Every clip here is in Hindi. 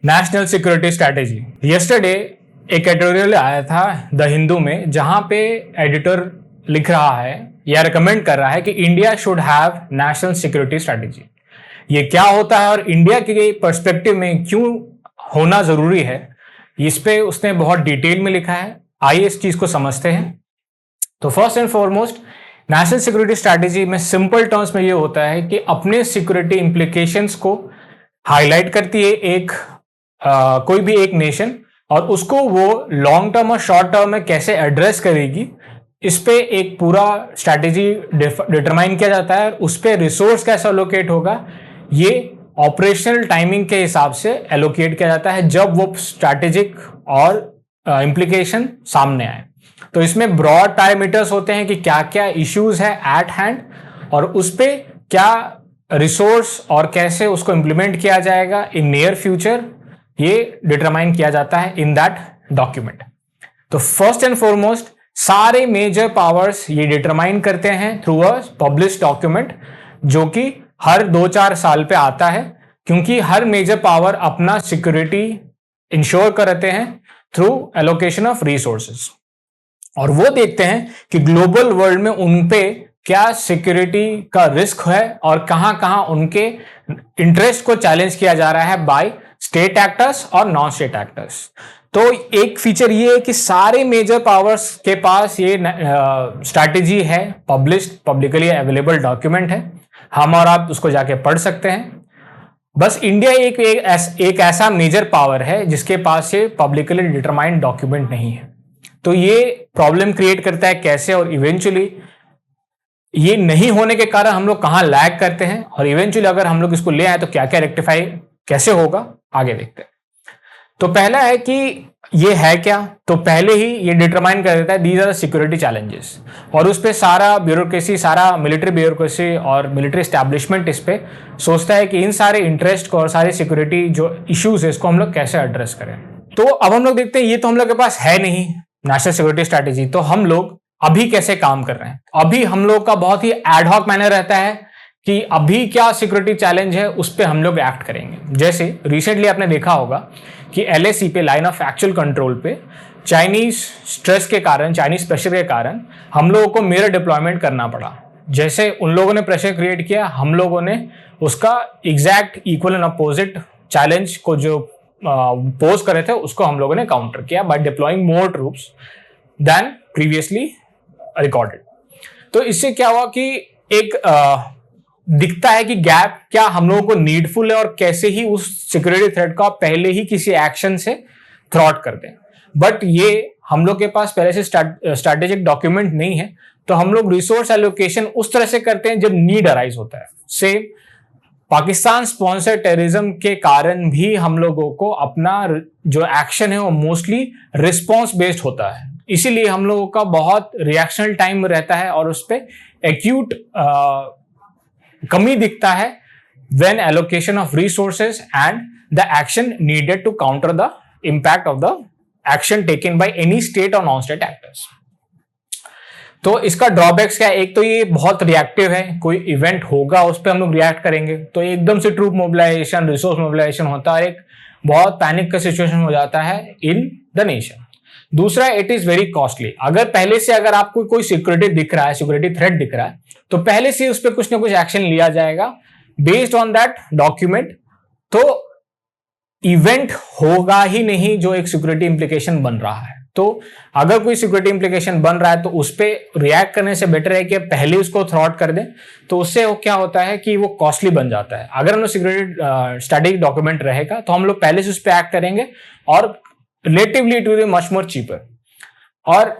National security strategy. यस्टरडे एक एडिटोरियल आया था द हिंदू में, जहां पे एडिटर लिख रहा है या रिकमेंड कर रहा है कि India should have national security strategy. ये क्या होता है और इंडिया के पर्सपेक्टिव में क्यों होना जरूरी है, इस पे उसने बहुत डिटेल में लिखा है। आइए इस चीज को समझते हैं। तो first and foremost, national security strategy में सिंपल टर्म्स में ये होता है कि अपने सिक्योरिटी इंप्लीकेशंस को हाईलाइट करती है कोई भी एक नेशन, और उसको वो लॉन्ग टर्म और शॉर्ट टर्म में कैसे एड्रेस करेगी, इस पे एक पूरा स्ट्रैटेजी डिटरमाइन किया जाता है। उस पे रिसोर्स कैसे एलोकेट होगा, ये ऑपरेशनल टाइमिंग के हिसाब से एलोकेट किया जाता है जब वो स्ट्रैटेजिक और इंप्लीकेशन सामने आए। तो इसमें ब्रॉड पैरामीटर्स होते हैं कि क्या क्या इश्यूज है एट हैंड, और उस पे क्या रिसोर्स और कैसे उसको इंप्लीमेंट किया जाएगा इन नियर फ्यूचर, ये डिटरमाइन किया जाता है इन दैट डॉक्यूमेंट। तो फर्स्ट एंड फॉरमोस्ट सारे मेजर पावर्स ये डिटरमाइन करते हैं थ्रू अ पब्लिश डॉक्यूमेंट, जो कि हर 2-4 साल पे आता है, क्योंकि हर मेजर पावर अपना सिक्योरिटी इंश्योर करते हैं थ्रू एलोकेशन ऑफ रिसोर्सेज, और वो देखते हैं कि ग्लोबल वर्ल्ड में उनपे क्या सिक्योरिटी का रिस्क है और कहां कहां उनके इंटरेस्ट को चैलेंज किया जा रहा है बाय स्टेट एक्टर्स और नॉन स्टेट एक्टर्स। तो एक फीचर ये है कि सारे मेजर पावर्स के पास ये स्ट्रैटेजी है, पब्लिकली अवेलेबल डॉक्यूमेंट है, हम और आप उसको जाके पढ़ सकते हैं। बस इंडिया एक ऐसा मेजर पावर है जिसके पास ये पब्लिकली डिटरमाइंड डॉक्यूमेंट नहीं है। तो ये प्रॉब्लम क्रिएट करता है कैसे, और इवेंचुअली ये नहीं होने के कारण हम लोग कहां लैग करते हैं, और इवेंचुअली अगर हम लोग इसको ले आए तो क्या क्या रेक्टिफाई कैसे होगा, आगे देखते हैं। तो पहला है कि ये है क्या, तो पहले ही ये डिटरमाइन कर देता है दीज आर सिक्योरिटी चैलेंजेस, और उस पर सारा ब्यूरोक्रेसी, सारा मिलिट्री ब्यूरोक्रेसी और मिलिट्री एस्टैब्लिशमेंट इस पे सोचता है कि इन सारे इंटरेस्ट को और सारे सिक्योरिटी जो इश्यूज है इसको हम लोग कैसे एड्रेस करें। तो अब हम लोग देखते हैं ये तो हम लोग के पास है नहीं नेशनल सिक्योरिटी स्ट्रैटेजी, तो हम लोग अभी कैसे काम कर रहे हैं। अभी हम लोग का बहुत ही एडहॉक मैनर रहता है कि अभी क्या सिक्योरिटी चैलेंज है उस पर हम लोग एक्ट करेंगे। जैसे रिसेंटली आपने देखा होगा कि LAC पे, लाइन ऑफ एक्चुअल कंट्रोल पे, चाइनीज स्ट्रेस के कारण, चाइनीज प्रेशर के कारण हम लोगों को मिरर डिप्लॉयमेंट करना पड़ा। जैसे उन लोगों ने प्रेशर क्रिएट किया, हम लोगों ने उसका exact equal and opposite challenge को जो पोज करे थे उसको हम लोगों ने काउंटर किया बाय डिप्लॉइंग मोर ट्रूप्स देन प्रीवियसली रिकॉर्डेड। तो इससे क्या हुआ कि एक दिखता है कि गैप क्या हम लोगों को नीडफुल है, और कैसे ही उस सिक्योरिटी थ्रेट को आप पहले ही किसी एक्शन से थ्रॉट कर दें। बट ये हम लोग के पास पहले से स्ट्रैटेजिक डॉक्यूमेंट नहीं है, तो हम लोग रिसोर्स एलोकेशन उस तरह से करते हैं जब नीड अराइज होता है। से पाकिस्तान स्पॉन्सर टेररिज्म के कारण भी हम लोगों को अपना जो एक्शन है वो मोस्टली रिस्पॉन्स बेस्ड होता है, इसीलिए हम लोगों का बहुत रिएक्शनल टाइम रहता है और उस पर एक्यूट कमी दिखता है when allocation of resources and the action needed to counter the impact of the action taken by any state or non-state actors। तो इसका ड्रॉबैक्स क्या है, एक तो ये बहुत रिएक्टिव है, कोई इवेंट होगा उस पर हम लोग रिएक्ट करेंगे तो एकदम से ट्रूप मोबिलाइजेशन, रिसोर्स मोबिलाइजेशन होता है, एक बहुत पैनिक का सिचुएशन हो जाता है इन द नेशन। दूसरा, इट इज वेरी कॉस्टली। अगर पहले से अगर आपको कोई सिक्योरिटी दिख रहा है, सिक्योरिटी थ्रेट दिख रहा है, तो पहले से उस पर कुछ ना कुछ एक्शन लिया जाएगा बेस्ड ऑन दैट डॉक्यूमेंट, तो इवेंट होगा ही नहीं जो एक सिक्योरिटी इंप्लीकेशन बन रहा है। तो अगर कोई सिक्योरिटी इंप्लीकेशन बन रहा है तो उस पर रिएक्ट करने से बेटर है कि पहले उसको थ्रॉट कर दें, तो उससे क्या होता है कि वो कॉस्टली बन जाता है। अगर हम लोग सिक्योरिटी स्ट्रैटेजिक डॉक्यूमेंट रहेगा तो हम लोग पहले से उस पर एक्ट करेंगे और relatively it will be much more cheaper. और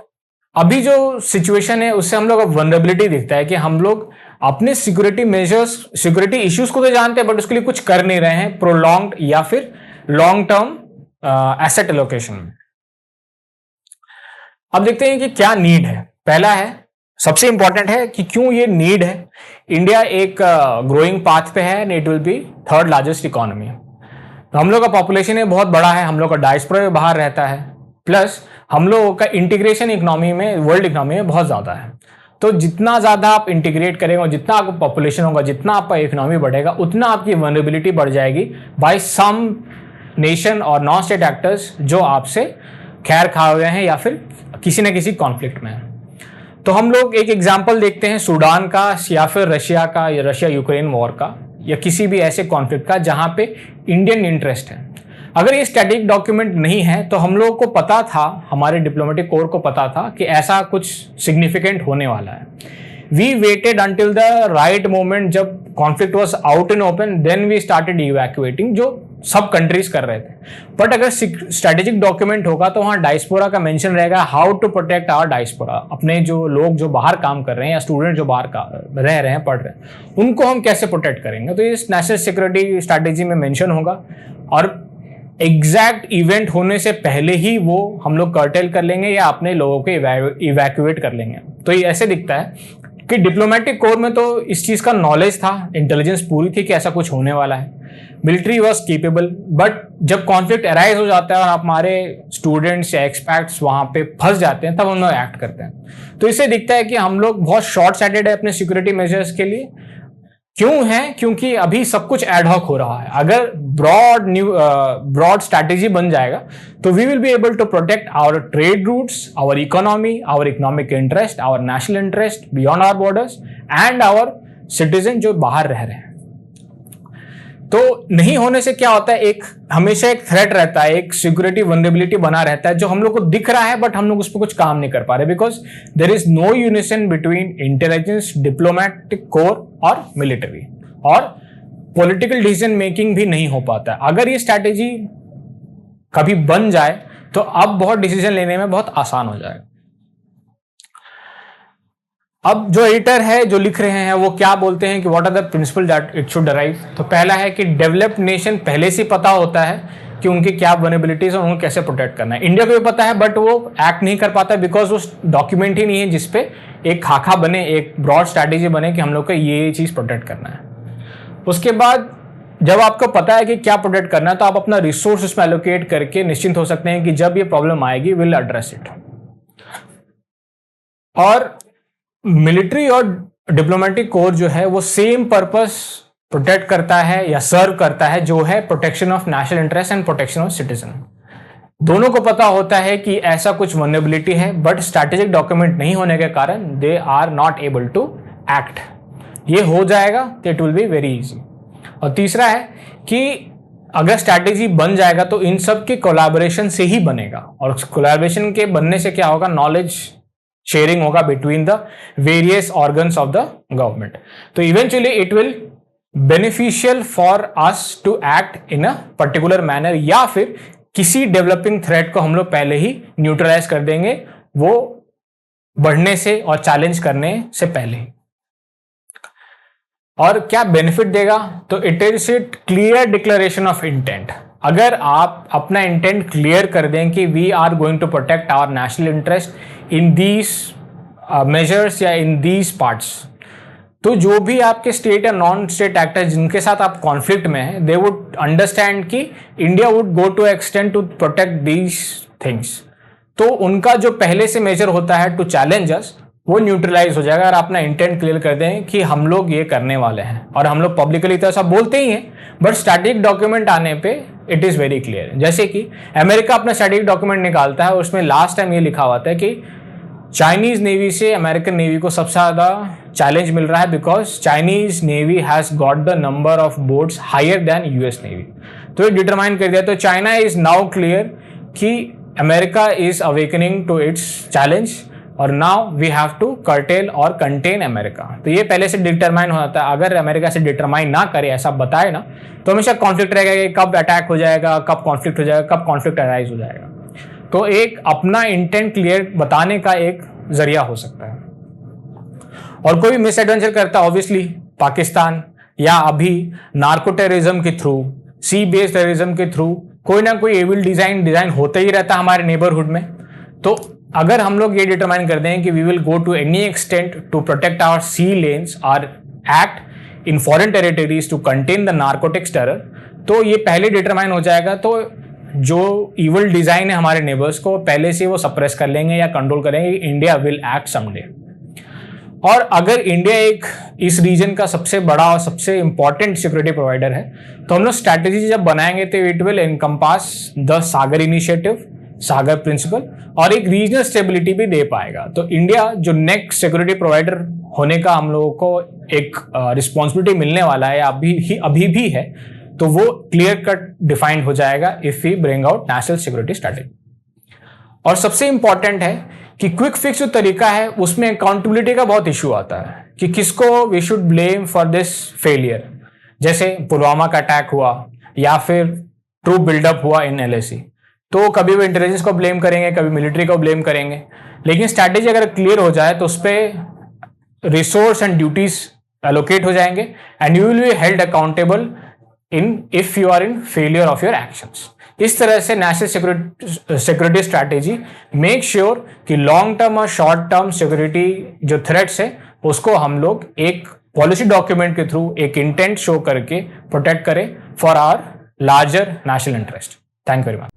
अभी जो सिचुएशन है उससे हम लोग अब वल्नरेबिलिटी दिखता है कि हम लोग अपने सिक्योरिटी मेजर्स, सिक्योरिटी इश्यूज को तो जानते हैं बट उसके लिए कुछ कर नहीं रहे हैं प्रोलॉन्ग्ड या फिर लॉन्ग टर्म एसेट एलोकेशन में। अब देखते हैं कि क्या नीड है। पहला है, सबसे इंपॉर्टेंट है कि क्यों ये नीड है। इंडिया एक ग्रोइंग पाथ पे है and it will B third largest economy. हम लोग का पॉपुलेशन है बहुत बड़ा है, हम लोग का डायस्पोरा में बाहर रहता है, प्लस हम लोगों का इंटीग्रेशन इकोनॉमी में, वर्ल्ड इकोनॉमी में बहुत ज्यादा है। तो जितना ज्यादा आप इंटीग्रेट करेंगे और जितना आपका पॉपुलेशन होगा, जितना आपका इकोनॉमी बढ़ेगा, उतना आपकी वल्नरेबिलिटी बढ़ जाएगी बाय सम नेशन और नॉन स्टेट एक्टर्स जो आपसे खैर खा हुए हैं या फिर किसी न किसी कॉन्फ्लिक्ट में हैं। तो हम लोग एक एग्जाम्पल देखते हैं सूडान का या फिर रशिया का या रशिया यूक्रेन वॉर का या किसी भी ऐसे कॉन्फ्लिक्ट का जहां पे इंडियन इंटरेस्ट है। अगर ये स्टैटिक डॉक्यूमेंट नहीं है तो हम लोगों को पता था, हमारे डिप्लोमेटिक कोर को पता था कि ऐसा कुछ सिग्निफिकेंट होने वाला है। We waited until the right moment, जब conflict was out in open, then we started evacuating, जो सब कंट्रीज कर रहे थे। बट अगर स्ट्रेटेजिक डॉक्यूमेंट होगा तो वहाँ डायस्पोरा का मेंशन रहेगा, how to protect our diaspora, अपने जो लोग जो बाहर काम कर रहे हैं या स्टूडेंट जो बाहर रह रहे हैं, पढ़ रहे हैं, उनको हम कैसे प्रोटेक्ट करेंगे। तो ये नेशनल सिक्योरिटी स्ट्रैटेजी में मेंशन होगा और एग्जैक्ट इवेंट होने से पहले ही वो हम लोग कर्टेल कर लेंगे या अपने लोगों को इवैक्यूएट कर लेंगे। तो ये ऐसे दिखता है कि डिप्लोमेटिक कोर में तो इस चीज का नॉलेज था, इंटेलिजेंस पूरी थी कि ऐसा कुछ होने वाला है, मिलिट्री वॉज केपेबल। बट जब कॉन्फ्लिक्ट अराइज हो जाता है और हमारे स्टूडेंट्स या एक्सपर्ट्स वहां पे फंस जाते हैं, तब हम लोग एक्ट करते हैं। तो इससे दिखता है कि हम लोग बहुत शॉर्ट साइटेड है अपने सिक्योरिटी मेजर्स के लिए। क्यों है? क्योंकि अभी सब कुछ एडहॉक हो रहा है। अगर ब्रॉड स्ट्रैटेजी बन जाएगा तो we will be able to protect our trade routes, our economy, our economic interest, our national interest beyond our borders and our citizen जो बाहर रह रहे हैं। तो नहीं होने से क्या होता है, हमेशा एक थ्रेट रहता है, एक सिक्योरिटी वल्नरेबिलिटी बना रहता है जो हम लोग को दिख रहा है बट हम लोग उस पर कुछ काम नहीं कर पा रहे, because there is no unison between intelligence, diplomatic core और मिलिट्री, और पॉलिटिकल डिसीजन मेकिंग भी नहीं हो पाता है। अगर ये स्ट्रैटेजी कभी बन जाए तो अब बहुत डिसीजन लेने में बहुत आसान हो जाएगा। अब जो एडिटर है जो लिख रहे हैं वो क्या बोलते हैं कि what are the principle that it should drive. तो पहला है कि डेवलप्ड नेशन पहले से पता होता है कि उनके क्या वल्नरेबिलिटीज है, उनको कैसे प्रोटेक्ट करना है। इंडिया को भी पता है बट वो एक्ट नहीं कर पाता बिकॉज उस डॉक्यूमेंट ही नहीं है जिसपे एक खाका बने, एक ब्रॉड स्ट्रैटेजी बने कि हम लोग को ये चीज प्रोटेक्ट करना है। उसके बाद जब आपको पता है कि क्या प्रोटेक्ट करना है तो आप अपना रिसोर्स उसमें एलोकेट करके निश्चिंत हो सकते हैं कि जब ये प्रॉब्लम आएगी विल एड्रेस इट। और मिलिट्री और डिप्लोमेटिक कोर जो है वो सेम पर्पस प्रोटेक्ट करता है या सर्व करता है, जो है protection of national interest and protection of citizen. दोनों को पता होता है कि ऐसा कुछ वल्नरेबिलिटी है बट स्ट्रैटेजिक डॉक्यूमेंट नहीं होने के कारण they are not able to act. ये हो जाएगा तो it will be very easy. और तीसरा है कि अगर स्ट्रैटेजी बन जाएगा तो इन सब के कोलैबोरेशन से ही बनेगा, और कोलैबोरेशन के बनने से क्या होगा, नॉलेज शेयरिंग होगा between the various organs of the government. तो eventually it will beneficial for us to act in a particular manner, या फिर किसी डेवलपिंग थ्रेट को हम लोग पहले ही न्यूट्रलाइज कर देंगे वो बढ़ने से और चैलेंज करने से पहले ही। और क्या बेनिफिट देगा, तो it is it clear declaration of intent. अगर आप अपना इंटेंट क्लियर कर दें कि we are going to protect our national interest in these measures या इन दीज पार्ट्स, तो जो भी आपके स्टेट या नॉन स्टेट एक्टर्स जिनके साथ आप कॉन्फ्लिक्ट में हैं, दे वुड अंडरस्टैंड कि India would go to extend to protect these things. तो उनका जो पहले से मेजर होता है टू चैलेंज अस, वो न्यूट्रलाइज हो जाएगा। और अपना इंटेंट क्लियर कर दें कि हम लोग ये करने वाले हैं, और हम लोग पब्लिकली तो ऐसा बोलते ही हैं बट स्टैटिक डॉक्यूमेंट आने पे इट इज वेरी क्लियर। जैसे कि अमेरिका अपना स्टैटिक डॉक्यूमेंट निकालता है, उसमें लास्ट टाइम ये लिखा हुआ था कि चाइनीज नेवी से अमेरिकन नेवी को सबसे ज्यादा चैलेंज मिल रहा है because Chinese navy has got the number of boats higher than US navy. तो ये डिटरमाइन कर दिया। तो चाइना इज नाउ क्लियर कि America is awakening to its challenge, और now we have to curtail और कंटेन अमेरिका। तो ये पहले से डिटरमाइन हो जाता है। अगर अमेरिका से डिटरमाइन ना करे, ऐसा बताए ना, तो हमेशा कॉन्फ्लिक्ट रहेगा कि कब अटैक हो जाएगा, कब कॉन्फ्लिक्ट हो जाएगा, कब कॉन्फ्लिक्ट अराइज हो जाएगा। तो एक अपना इंटेंट क्लियर बताने का एक जरिया हो सकता है। और कोई मिस एडवेंचर करता है ऑब्वियसली पाकिस्तान, या अभी नार्को टेररिज्म के थ्रू, सी बेस्ड टेररिज्म के थ्रू कोई ना कोई एविल डिजाइन होता ही रहता है हमारे नेबरहुड में। तो अगर हम लोग ये डिटरमाइन कर दें कि we will go to any extent to protect our sea lanes और act in foreign territories to contain the narcotics terror, तो ये पहले डिटरमाइन हो जाएगा। तो जो इवल डिजाइन है हमारे नेबर्स को, पहले से वो सप्रेस कर लेंगे या कंट्रोल करेंगे। India will act someday. और अगर इंडिया एक इस रीजन का सबसे बड़ा और सबसे इंपॉर्टेंट सिक्योरिटी प्रोवाइडर है, तो हम लोग स्ट्रैटेजी जब बनाएंगे तो it will encompass the Sagar initiative, Sagar principle, और एक रीजनल स्टेबिलिटी भी दे पाएगा। तो इंडिया जो नेक्स्ट सिक्योरिटी प्रोवाइडर होने का हम लोगों को एक रिस्पॉन्सिबिलिटी मिलने वाला है, अभी भी है, तो वो क्लियर कट डिफाइंड हो जाएगा if we bring out national security strategy. और सबसे इंपॉर्टेंट है कि क्विक फिक्स जो तरीका है उसमें अकाउंटेबिलिटी का बहुत इशू आता है कि किसको we should blame for this failure. जैसे पुलवामा का अटैक हुआ या फिर ट्रूप बिल्डअप हुआ इन LAC, तो कभी वो इंटेलिजेंस को ब्लेम करेंगे, कभी मिलिट्री को ब्लेम करेंगे। लेकिन स्ट्रैटेजी अगर क्लियर हो जाए तो उस पर रिसोर्स एंड ड्यूटीज एलोकेट हो जाएंगे and you will be held accountable if you are in failure of your actions. इस तरह से national security strategy make sure कि लॉन्ग टर्म और शॉर्ट टर्म सिक्योरिटी जो थ्रेट्स है उसको हम लोग एक पॉलिसी डॉक्यूमेंट के थ्रू एक इंटेंट शो करके प्रोटेक्ट करें for our larger national interest. Thank you very much.